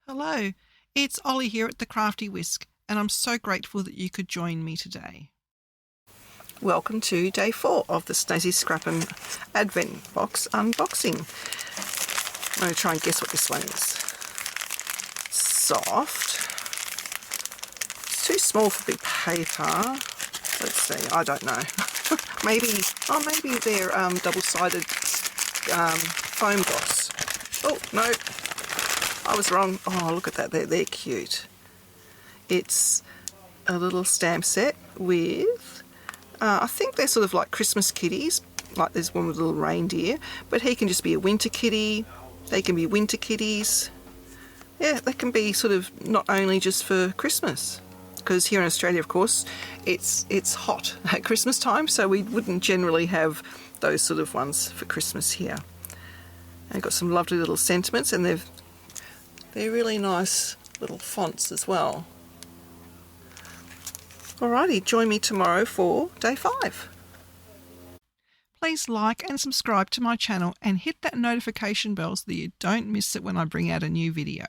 Hello, it's Ollie here at the Crafty Whisk, and I'm so grateful that you could join me today. Welcome to day 4 of the Snazzi Scrappin Advent Box unboxing. I'm going to try and guess what this one is. Soft. It's too small for big paper. Let's see, I don't know. maybe they're double-sided foam gloss. Oh, no. I was wrong. Oh, look at that. They're cute. It's a little stamp set with, I think they're sort of like Christmas kitties. Like there's one with a little reindeer. But he can just be a winter kitty. They can be winter kitties. Yeah, they can be sort of not only just for Christmas. Because here in Australia, of course, it's hot at Christmas time. So we wouldn't generally have those sort of ones for Christmas here. They've got some lovely little sentiments, and they're really nice little fonts as well. Alrighty, join me tomorrow for day 5. Please like and subscribe to my channel and hit that notification bell so that you don't miss it when I bring out a new video.